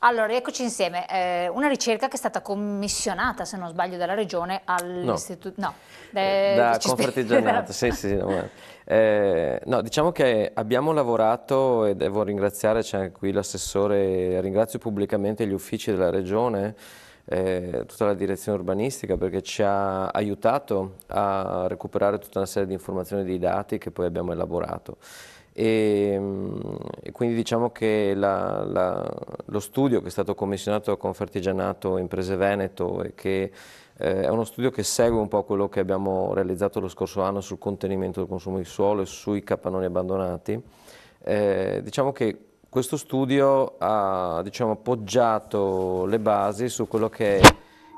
Allora, eccoci insieme. Una ricerca che è stata commissionata, se non sbaglio, dalla Regione all'Istituto... No, da Confartigianato, sì, sì, no, no, diciamo che abbiamo lavorato e devo ringraziare, c'è qui l'assessore, ringrazio pubblicamente gli uffici della Regione, tutta la direzione urbanistica perché ci ha aiutato a recuperare tutta una serie di informazioni e di dati che poi abbiamo elaborato. E quindi diciamo che lo studio che è stato commissionato da Confartigianato Imprese Veneto e che è uno studio che segue un po' quello che abbiamo realizzato lo scorso anno sul contenimento del consumo di suolo e sui capannoni abbandonati. Diciamo che questo studio ha, diciamo, poggiato le basi su quello che è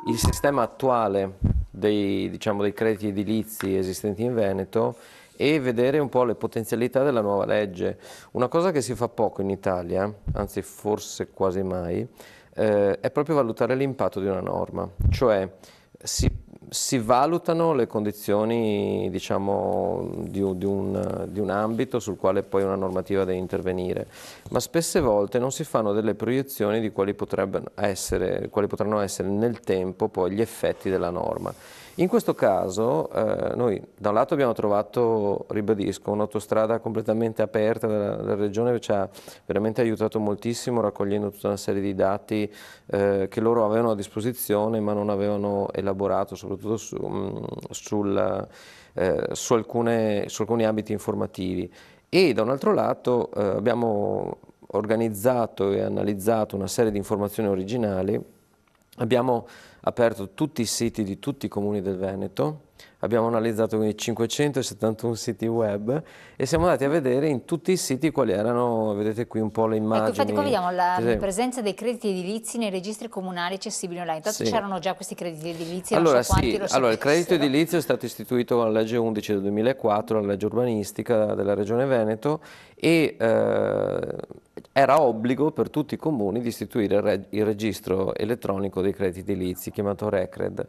il sistema attuale diciamo, dei crediti edilizi esistenti in Veneto e vedere un po' le potenzialità della nuova legge. Una cosa che si fa poco in Italia, anzi forse quasi mai, è proprio valutare l'impatto di una norma, cioè si valutano le condizioni, diciamo, di un ambito sul quale poi una normativa deve intervenire, ma spesse volte non si fanno delle proiezioni di quali potranno essere nel tempo poi gli effetti della norma. In questo caso noi da un lato abbiamo trovato, ribadisco, un'autostrada completamente aperta della Regione che ci ha veramente aiutato moltissimo raccogliendo tutta una serie di dati che loro avevano a disposizione ma non avevano elaborato, soprattutto su alcuni ambiti informativi. E da un altro lato abbiamo organizzato e analizzato una serie di informazioni originali, abbiamo aperto tutti i siti di tutti i comuni del Veneto, abbiamo analizzato quindi 571 siti web e siamo andati a vedere in tutti i siti quali erano, vedete qui un po' le immagini. Ecco, infatti qua vediamo la Sì. presenza dei crediti edilizi nei registri comunali accessibili online. Intanto Sì. c'erano già questi crediti edilizi, Allora, non so quanti sì, lo allora, il credito sapessero. edilizio è stato istituito con la legge 11 del 2004, la legge urbanistica della Regione Veneto e era obbligo per tutti i comuni di istituire il registro elettronico dei crediti edilizi, chiamato RECRED.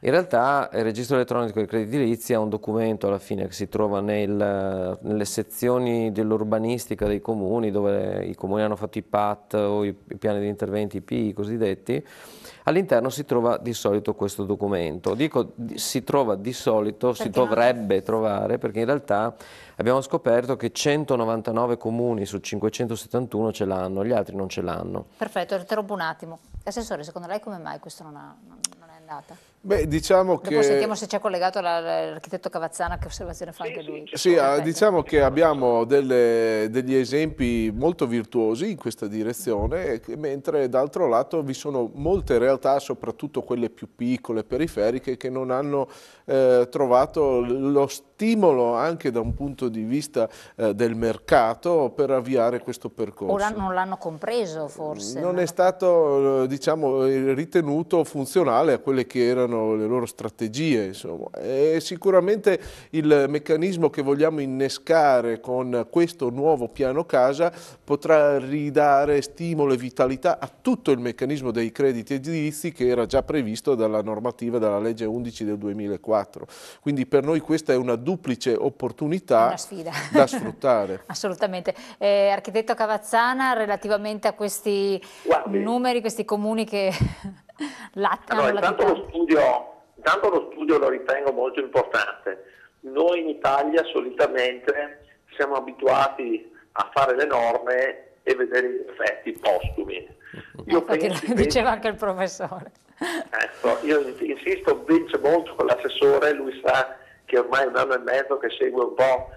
In realtà il registro elettronico dei crediti edilizi è un documento alla fine che si trova nelle sezioni dell'urbanistica dei comuni, dove i comuni hanno fatto i PAT o i piani di interventi, i PI cosiddetti. All'interno si trova di solito questo documento. Dico si trova di solito, si dovrebbe trovare, perché in realtà abbiamo scoperto che 199 comuni su 571 ce l'hanno, gli altri non ce l'hanno. Perfetto, interrompo un attimo. Assessore, secondo lei come mai questo non è andata? Beh, diciamo Dopo che... sentiamo se c'è collegato l'architetto Cavazzana, che osservazione fa anche lui. Sì, diciamo che abbiamo degli esempi molto virtuosi in questa direzione, mentre d'altro lato vi sono molte realtà, soprattutto quelle più piccole, periferiche, che non hanno trovato lo stimolo anche da un punto di vista del mercato per avviare questo percorso. Ora non l'hanno compreso forse? Non è stato, diciamo, ritenuto funzionale a quelle che erano le loro strategie, insomma. E sicuramente il meccanismo che vogliamo innescare con questo nuovo piano casa potrà ridare stimolo e vitalità a tutto il meccanismo dei crediti edilizi che era già previsto dalla normativa della legge 11 del 2004. Quindi per noi questa è una duplice opportunità, una sfida da sfruttare. Assolutamente. Architetto Cavazzana, relativamente a questi numeri, questi comuni che allora, intanto lo studio lo ritengo molto importante. Noi in Italia solitamente siamo abituati a fare le norme e vedere gli effetti postumi. Io penso, diceva anche il professore. Ecco, io insisto invece molto con l'assessore, lui sa che ormai è un anno e mezzo che segue un po'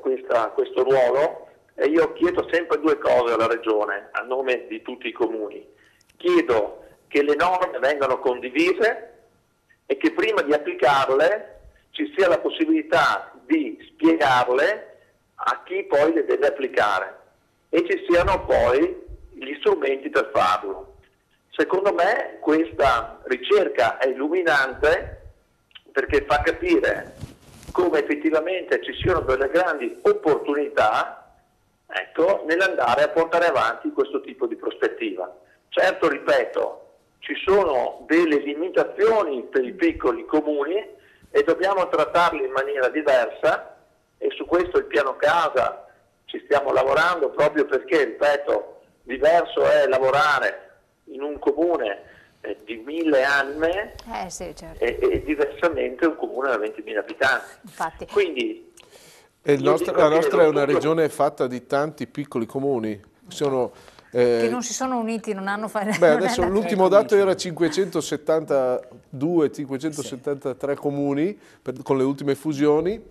questo ruolo e io chiedo sempre due cose alla Regione a nome di tutti i comuni. Chiedo che le norme vengano condivise e che prima di applicarle ci sia la possibilità di spiegarle a chi poi le deve applicare e ci siano poi gli strumenti per farlo. Secondo me questa ricerca è illuminante perché fa capire come effettivamente ci siano delle grandi opportunità, ecco, nell'andare a portare avanti questo tipo di prospettiva. Certo, ripeto, ci sono delle limitazioni per i piccoli comuni e dobbiamo trattarli in maniera diversa e su questo il piano casa ci stiamo lavorando proprio perché, ripeto, diverso è lavorare in un comune di 1000 anime sì, certo. e diversamente un comune da 20.000 abitanti. Infatti. Quindi, la nostra è una regione fatta di tanti piccoli comuni. Che non si sono uniti, non hanno fatto... Beh, adesso l'ultimo dato era 572-573 comuni con le ultime fusioni,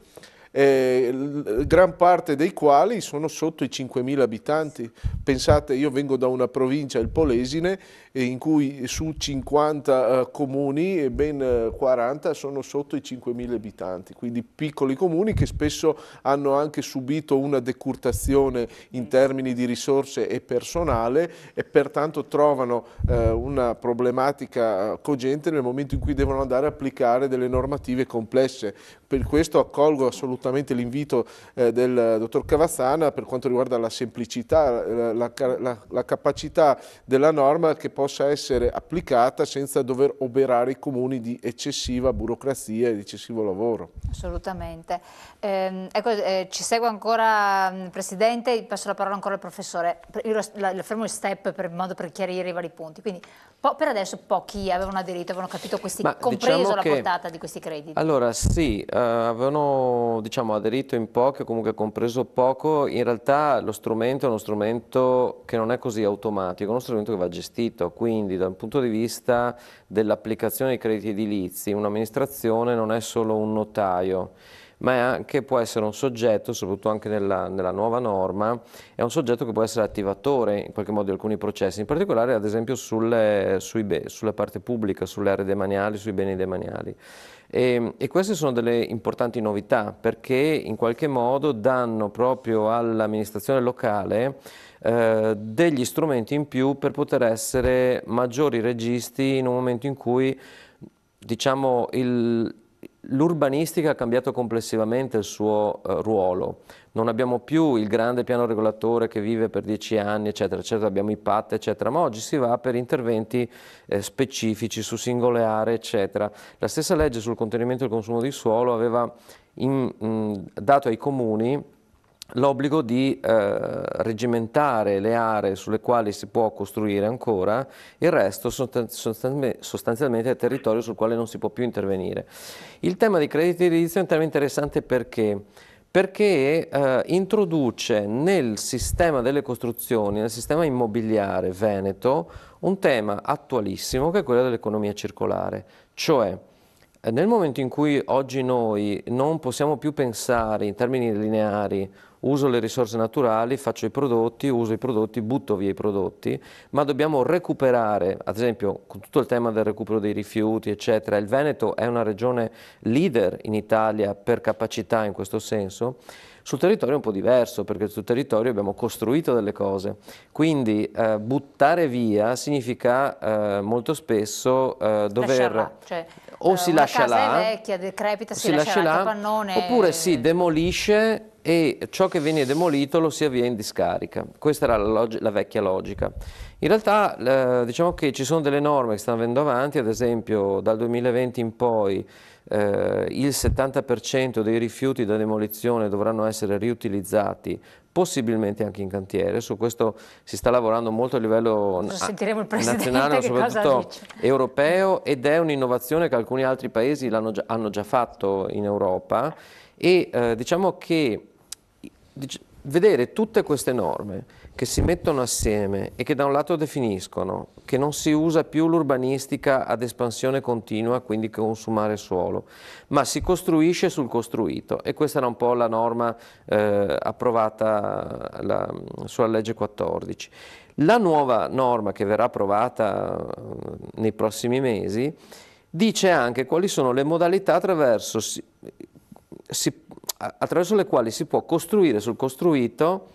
gran parte dei quali sono sotto i 5.000 abitanti. Pensate, io vengo da una provincia, il Polesine, in cui su 50 comuni ben 40 sono sotto i 5.000 abitanti, quindi piccoli comuni che spesso hanno anche subito una decurtazione in termini di risorse e personale e pertanto trovano una problematica cogente nel momento in cui devono andare a applicare delle normative complesse. Per questo accolgo assolutamente l'invito del dottor Cavazzana per quanto riguarda la semplicità, la capacità della norma che possa essere applicata senza dover oberare i comuni di eccessiva burocrazia e di eccessivo lavoro. Assolutamente. Ci segue ancora Presidente, passo la parola ancora al professore. Io le fermo il step per modo per chiarire i vari punti. Quindi per adesso pochi avevano aderito, avevano capito compreso diciamo la portata di questi crediti. Allora sì, avevano aderito in pochi o comunque compreso poco. In realtà lo strumento è uno strumento che non è così automatico, è uno strumento che va gestito, quindi dal punto di vista dell'applicazione dei crediti edilizi un'amministrazione non è solo un notaio, ma può essere un soggetto, soprattutto anche nella nuova norma, è un soggetto che può essere attivatore in qualche modo di alcuni processi, in particolare ad esempio sulla parte pubblica, sulle aree demaniali, sui beni demaniali. E queste sono delle importanti novità perché in qualche modo danno proprio all'amministrazione locale degli strumenti in più per poter essere maggiori registi in un momento in cui diciamo l'urbanistica ha cambiato complessivamente il suo ruolo. Non abbiamo più il grande piano regolatore che vive per 10 anni, eccetera, eccetera, abbiamo i PAT, eccetera, ma oggi si va per interventi specifici su singole aree, eccetera. La stessa legge sul contenimento del consumo di suolo aveva dato ai comuni l'obbligo di regimentare le aree sulle quali si può costruire ancora, il resto sostanzialmente è territorio sul quale non si può più intervenire. Il tema dei crediti edilizi è un tema interessante perché introduce nel sistema delle costruzioni, nel sistema immobiliare veneto, un tema attualissimo che è quello dell'economia circolare, cioè nel momento in cui oggi noi non possiamo più pensare in termini lineari, uso le risorse naturali, faccio i prodotti, uso i prodotti, butto via i prodotti, ma dobbiamo recuperare, ad esempio con tutto il tema del recupero dei rifiuti, eccetera, il Veneto è una regione leader in Italia per capacità in questo senso. Sul territorio è un po' diverso perché sul territorio abbiamo costruito delle cose, quindi buttare via significa molto spesso dover... o si lascia là, casa è vecchia, decrepita, si lascia là, capannone, oppure si demolisce e ciò che viene demolito lo si avvia in discarica. Questa era la vecchia logica. In realtà diciamo che ci sono delle norme che stanno avendo avanti, ad esempio dal 2020 in poi il 70% dei rifiuti da demolizione dovranno essere riutilizzati, possibilmente anche in cantiere. Su questo si sta lavorando molto a livello nazionale, ma soprattutto europeo, ed è un'innovazione che alcuni altri paesi hanno già fatto in Europa. E diciamo che vedere tutte queste norme che si mettono assieme e che da un lato definiscono che non si usa più l'urbanistica ad espansione continua, quindi consumare suolo, ma si costruisce sul costruito, e questa era un po' la norma approvata sulla legge 14. La nuova norma che verrà approvata nei prossimi mesi dice anche quali sono le modalità attraverso le quali si può costruire sul costruito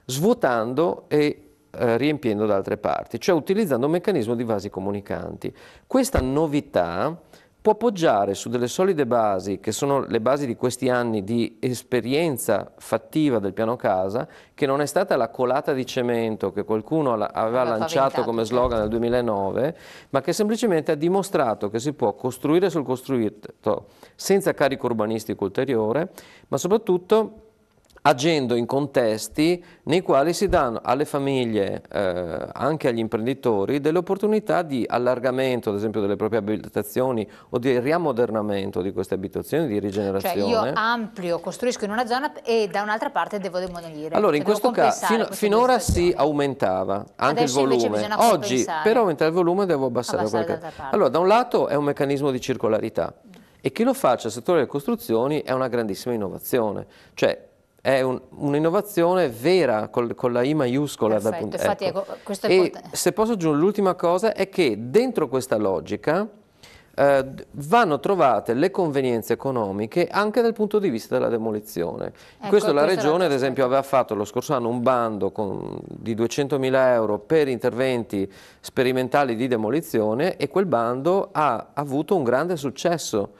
svuotando e riempiendo da altre parti, cioè utilizzando un meccanismo di vasi comunicanti. Questa novità può poggiare su delle solide basi, che sono le basi di questi anni di esperienza fattiva del piano casa, che non è stata la colata di cemento che qualcuno aveva lanciato come slogan nel 2009, ma che semplicemente ha dimostrato che si può costruire sul costruito senza carico urbanistico ulteriore, ma soprattutto agendo in contesti nei quali si danno alle famiglie, anche agli imprenditori, delle opportunità di allargamento, ad esempio, delle proprie abitazioni o di riammodernamento di queste abitazioni, di rigenerazione. Cioè io amplio, costruisco in una zona e da un'altra parte devo demolire. Allora, in Cioè, questo caso, finora si aumentava anche il volume. Oggi, per aumentare il volume, devo abbassare qualche... Allora, da un lato è un meccanismo di circolarità e chi lo faccia al settore delle costruzioni è una grandissima innovazione. Cioè, è un'innovazione vera con la I maiuscola. Perfetto, infatti ecco, questo è e importante. se posso aggiungere l'ultima cosa è che dentro questa logica vanno trovate le convenienze economiche anche dal punto di vista della demolizione. Questo la Regione ad esempio aveva fatto lo scorso anno un bando di 200.000 euro per interventi sperimentali di demolizione e quel bando ha avuto un grande successo.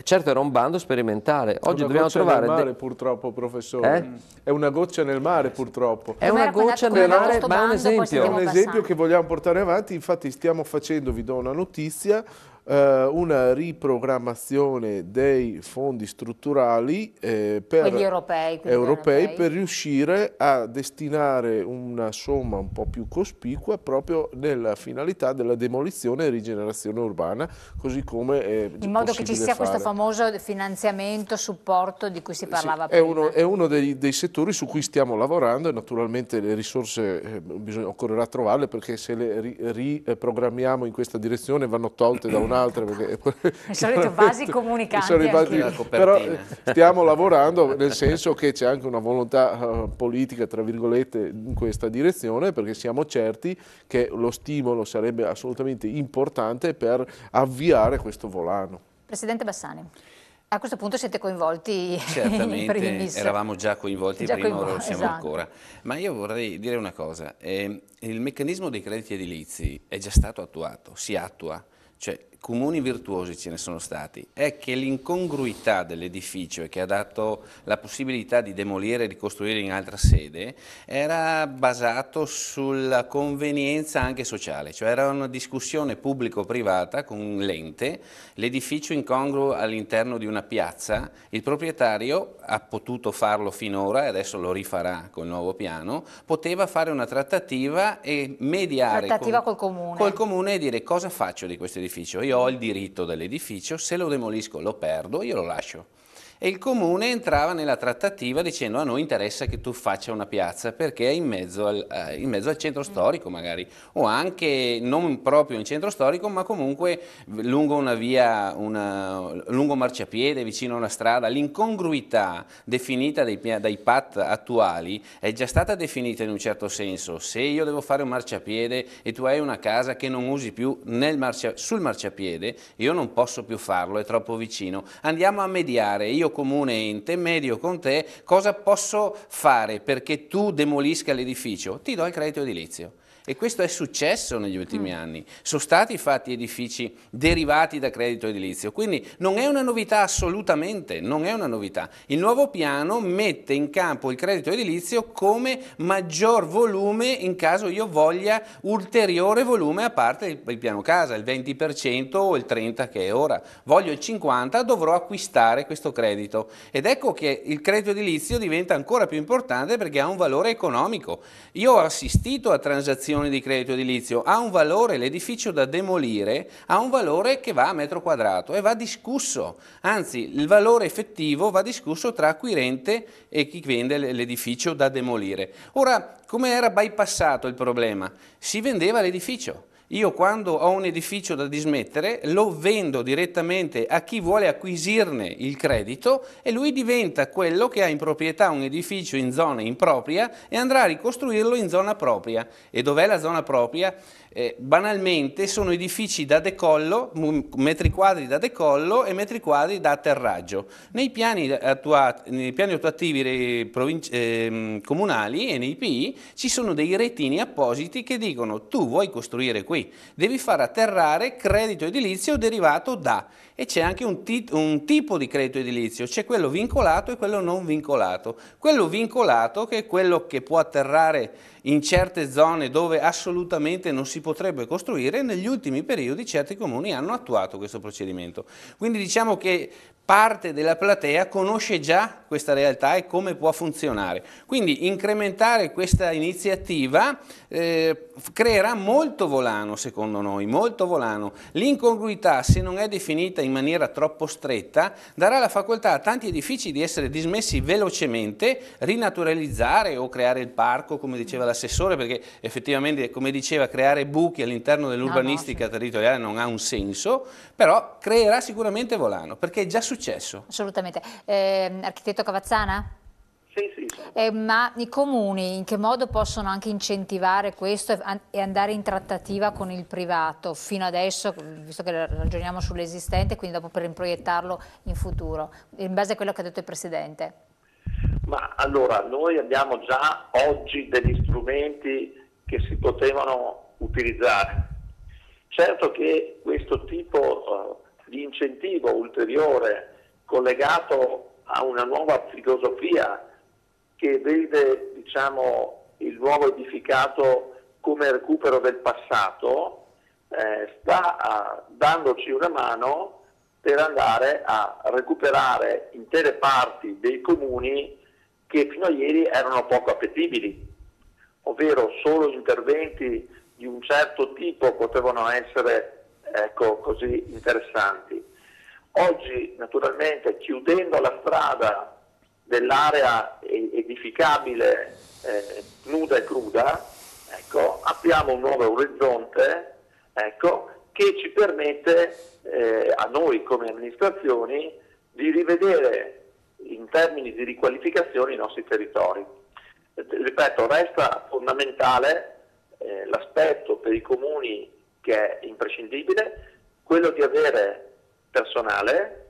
Certo era un bando sperimentale, oggi dobbiamo trovare... È una goccia nel mare purtroppo, professore, è una goccia nel mare purtroppo. È una goccia nel mare, ma è un esempio. È un esempio che vogliamo portare avanti, infatti stiamo facendo, vi do una notizia, una riprogrammazione dei fondi strutturali europei per riuscire a destinare una somma un po' più cospicua proprio nella finalità della demolizione e rigenerazione urbana, così come in modo che ci sia questo famoso finanziamento, supporto di cui si parlava prima. È uno dei settori su cui stiamo lavorando e naturalmente le risorse occorrerà trovarle, perché se le riprogrammiamo in questa direzione vanno tolte da un'altra. Perché il solito vasi comunicanti. Però stiamo lavorando, nel senso che c'è anche una volontà politica, tra virgolette, in questa direzione, perché siamo certi che lo stimolo sarebbe assolutamente importante per avviare questo volano. Presidente Bassani, a questo punto siete coinvolti certamente, in primis. Eravamo già coinvolti prima, ora lo siamo ancora. Ma io vorrei dire una cosa, il meccanismo dei crediti edilizi è già stato attuato, si attua, cioè comuni virtuosi ce ne sono stati, è che l'incongruità dell'edificio e che ha dato la possibilità di demolire e ricostruire in altra sede era basato sulla convenienza anche sociale, cioè era una discussione pubblico-privata con l'ente, l'edificio incongruo all'interno di una piazza, il proprietario ha potuto farlo finora e adesso lo rifarà col nuovo piano, poteva fare una trattativa e mediare col comune e dire cosa faccio di questo edificio. Io ho il diritto dell'edificio, se lo demolisco lo perdo, io lo lascio. E il comune entrava nella trattativa dicendo a noi interessa che tu faccia una piazza perché è in mezzo al centro storico magari, o anche non proprio in centro storico ma comunque lungo una via, lungo marciapiede, vicino a una strada. L'incongruità definita dai PAT attuali è già stata definita in un certo senso. Se io devo fare un marciapiede e tu hai una casa che non usi più sul marciapiede, io non posso più farlo, è troppo vicino. Andiamo a mediare, io comune ente, medio con te, cosa posso fare perché tu demolisca l'edificio? Ti do il credito edilizio. E questo è successo negli ultimi anni. Sono stati fatti edifici derivati da credito edilizio, quindi non è una novità assolutamente, non è una novità. Il nuovo piano mette in campo il credito edilizio come maggior volume in caso io voglia ulteriore volume a parte il piano casa, il 20% o il 30% che è ora. Voglio il 50%, dovrò acquistare questo credito. Ed ecco che il credito edilizio diventa ancora più importante perché ha un valore economico. Io ho assistito a transazioni di credito edilizio, ha un valore, l'edificio da demolire ha un valore che va a metro quadrato e va discusso, anzi il valore effettivo va discusso tra acquirente e chi vende l'edificio da demolire. Ora, come era bypassato il problema? Si vendeva l'edificio. Io quando ho un edificio da dismettere lo vendo direttamente a chi vuole acquisirne il credito e lui diventa quello che ha in proprietà un edificio in zona impropria e andrà a ricostruirlo in zona propria. E dov'è la zona propria? Banalmente sono edifici da decollo, metri quadri da decollo e metri quadri da atterraggio. Nei piani attuativi comunali e nei PI ci sono dei retini appositi che dicono tu vuoi costruire qui, devi far atterrare credito edilizio derivato da, e c'è anche un tipo di credito edilizio, c'è quello vincolato e quello non vincolato. Quello vincolato, che è quello che può atterrare in certe zone dove assolutamente non si potrebbe costruire, negli ultimi periodi certi comuni hanno attuato questo procedimento. Quindi diciamo che parte della platea conosce già questa realtà e come può funzionare. Quindi incrementare questa iniziativa creerà molto volano, secondo noi, molto volano. L'incongruità, se non è definita in maniera troppo stretta, darà la facoltà a tanti edifici di essere dismessi velocemente, rinaturalizzare o creare il parco, come diceva l'assessore, perché effettivamente, come diceva, creare buchi all'interno dell'urbanistica territoriale non ha un senso, però creerà sicuramente volano, perché è già successo. Assolutamente. Architetto Cavazzana? Sì. Ma i comuni in che modo possono anche incentivare questo e andare in trattativa con il privato fino adesso, visto che ragioniamo sull'esistente, quindi dopo per proiettarlo in futuro, in base a quello che ha detto il Presidente? Ma allora, noi abbiamo già oggi degli strumenti che si potevano utilizzare. Certo che questo tipo di incentivo ulteriore collegato a una nuova filosofia che vede, diciamo, il nuovo edificato come recupero del passato, sta dandoci una mano per andare a recuperare intere parti dei comuni che fino a ieri erano poco appetibili, ovvero solo interventi di un certo tipo potevano essere, ecco, così interessanti. Oggi, naturalmente, chiudendo la strada dell'area edificabile nuda e cruda, ecco, apriamo un nuovo orizzonte, ecco, che ci permette a noi come amministrazioni di rivedere in termini di riqualificazione i nostri territori. Ripeto, resta fondamentale l'aspetto per i comuni che è imprescindibile, quello di avere personale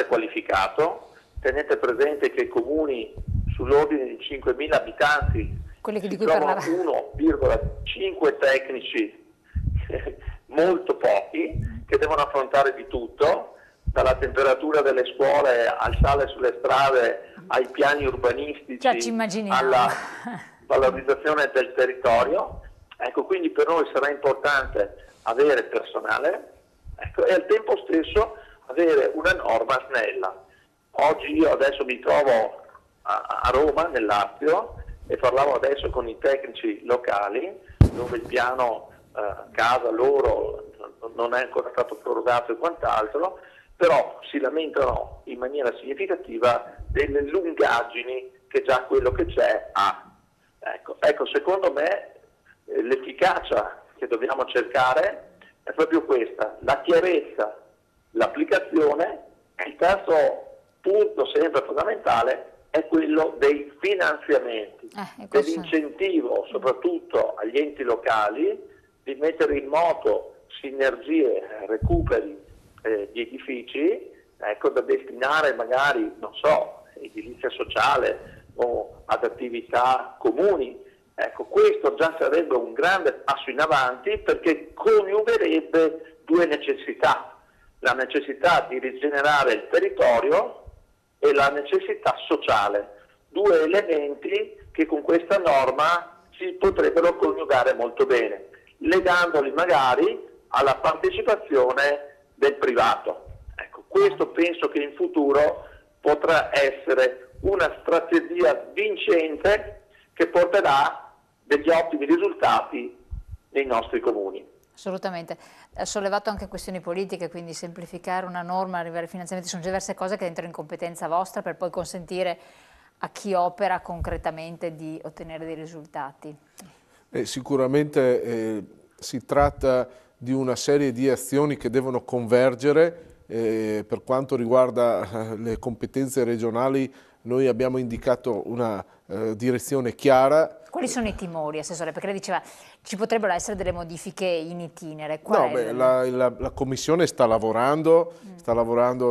qualificato. Tenete presente che i comuni sull'ordine di 5.000 abitanti si trovano 1,5 tecnici, molto pochi, che devono affrontare di tutto, dalla temperatura delle scuole al sale sulle strade, ai piani urbanistici, alla valorizzazione del territorio. Ecco, quindi per noi sarà importante avere personale, ecco, e al tempo stesso avere una norma snella. Oggi io adesso mi trovo a Roma, nel Lazio, e parlavo adesso con i tecnici locali, dove il piano casa loro non è ancora stato prorogato e quant'altro, però si lamentano in maniera significativa delle lungaggini che già quello che c'è ha. Ecco, secondo me l'efficacia che dobbiamo cercare è proprio questa, la chiarezza, l'applicazione. Il terzo punto sempre fondamentale è quello dei finanziamenti, dell'incentivo soprattutto agli enti locali di mettere in moto sinergie, recuperi di edifici, ecco, da destinare magari, non so, edilizia sociale o ad attività comuni. Ecco, questo già sarebbe un grande passo in avanti, perché coniugherebbe due necessità: la necessità di rigenerare il territorio e la necessità sociale, due elementi che con questa norma si potrebbero coniugare molto bene, legandoli magari alla partecipazione del privato. Ecco, questo penso che in futuro potrà essere una strategia vincente che porterà degli ottimi risultati nei nostri comuni. Assolutamente. Ha sollevato anche questioni politiche, quindi semplificare una norma, arrivare ai finanziamenti, sono diverse cose che entrano in competenza vostra per poi consentire a chi opera concretamente di ottenere dei risultati. Sicuramente si tratta di una serie di azioni che devono convergere. Per quanto riguarda le competenze regionali, noi abbiamo indicato una direzione chiara. Quali sono i timori, Assessore? Perché lei diceva ci potrebbero essere delle modifiche in itinere. La Commissione sta lavorando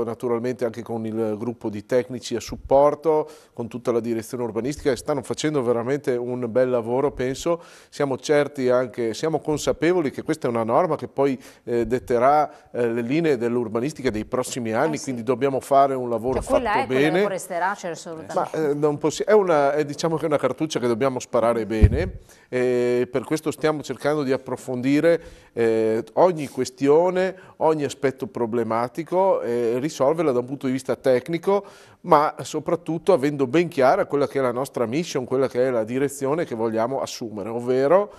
naturalmente anche con il gruppo di tecnici a supporto, con tutta la direzione urbanistica, e stanno facendo veramente un bel lavoro, penso. Siamo certi anche, siamo consapevoli che questa è una norma che poi detterà le linee dell'urbanistica dei prossimi anni, quindi dobbiamo fare un lavoro fatto bene. Quella resterà, assolutamente. Ma diciamo che è una cartuccia che dobbiamo sparare fare bene. Per questo stiamo cercando di approfondire ogni questione, ogni aspetto problematico, risolverla da un punto di vista tecnico, ma soprattutto avendo ben chiara quella che è la nostra mission, quella che è la direzione che vogliamo assumere, ovvero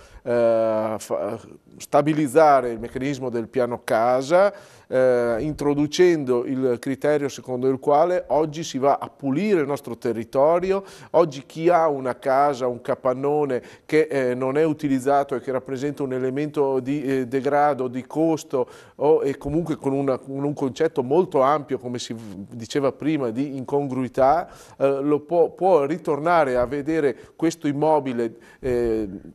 stabilizzare il meccanismo del piano casa, introducendo il criterio secondo il quale oggi si va a pulire il nostro territorio. Oggi chi ha una casa, un capannone che non è utilizzato e che rappresenta un elemento di degrado, di costo e comunque con un concetto molto ampio, come si diceva prima, di incongruità, può ritornare a vedere questo immobile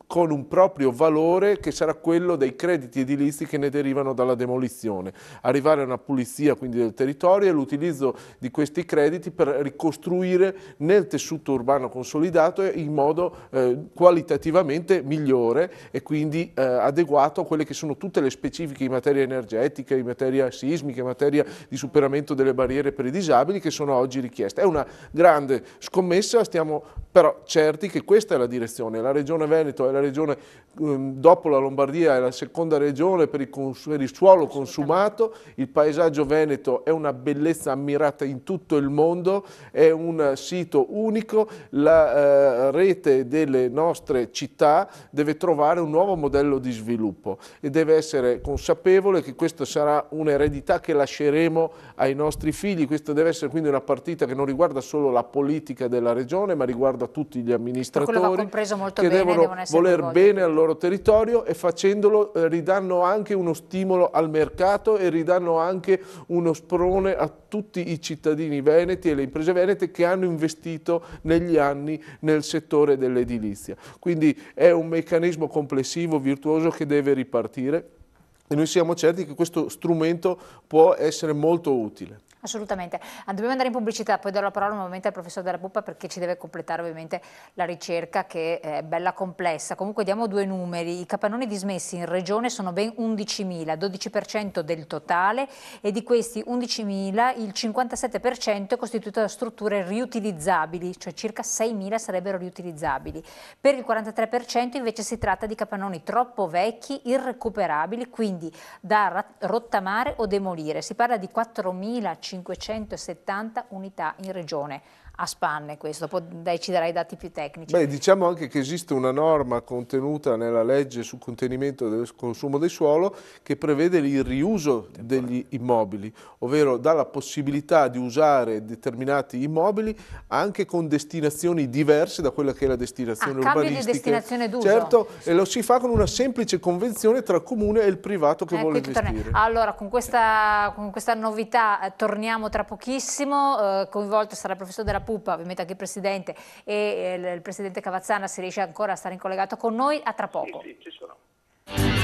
con un proprio valore, che sarà quello dei crediti edilizi che ne derivano dalla demolizione. Arrivare a una pulizia quindi del territorio e l'utilizzo di questi crediti per ricostruire nel tessuto urbano consolidato in modo qualitativamente migliore e quindi adeguato a quelle che sono tutte le specifiche in materia energetica, in materia sismica, in materia di superamento delle barriere per i disabili che sono oggi richieste. È una grande scommessa, stiamo però certi che questa è la direzione. La Regione Veneto è la regione, dopo la Lombardia, è la seconda regione per il suolo consumato. Il paesaggio veneto è una bellezza ammirata in tutto il mondo, è un sito unico. La rete delle nostre città deve trovare un nuovo modello di sviluppo e deve essere consapevole che questa sarà un'eredità che lasceremo ai nostri figli. Questa deve essere quindi una partita che non riguarda solo la politica della regione, ma riguarda tutti gli amministratori che devono voler bene al loro territorio, e facendolo ridanno anche uno stimolo al mercato e ridanno anche uno sprone a tutti i cittadini veneti e le imprese venete che hanno investito negli anni nel settore dell'edilizia. Quindi è un meccanismo complessivo, virtuoso, che deve ripartire e noi siamo certi che questo strumento può essere molto utile. Assolutamente. Dobbiamo andare in pubblicità, poi do la parola nuovamente al professor Della Puppa perché ci deve completare ovviamente la ricerca, che è bella complessa. Comunque diamo due numeri: i capannoni dismessi in regione sono ben 11.000, 12% del totale, e di questi 11.000 il 57% è costituito da strutture riutilizzabili, cioè circa 6.000 sarebbero riutilizzabili. Per il 43% invece si tratta di capannoni troppo vecchi, irrecuperabili, quindi da rottamare o demolire. Si parla di 4.570 unità in regione. A spanne questo, dopo ci darai i dati più tecnici. Beh, diciamo anche che esiste una norma contenuta nella legge sul contenimento del consumo del suolo che prevede il riuso degli immobili, ovvero dà la possibilità di usare determinati immobili anche con destinazioni diverse da quella che è la destinazione urbanistica. Cambio di destinazione d'uso. Certo, e lo si fa con una semplice convenzione tra il comune e il privato che vuole gestire. Allora, con questa novità torniamo tra pochissimo, coinvolto sarà il professor Della Puppa, ovviamente anche il Presidente, e il Presidente Cavazzana, se riesce ancora a stare in collegato con noi. A tra poco. Sì, ci sono.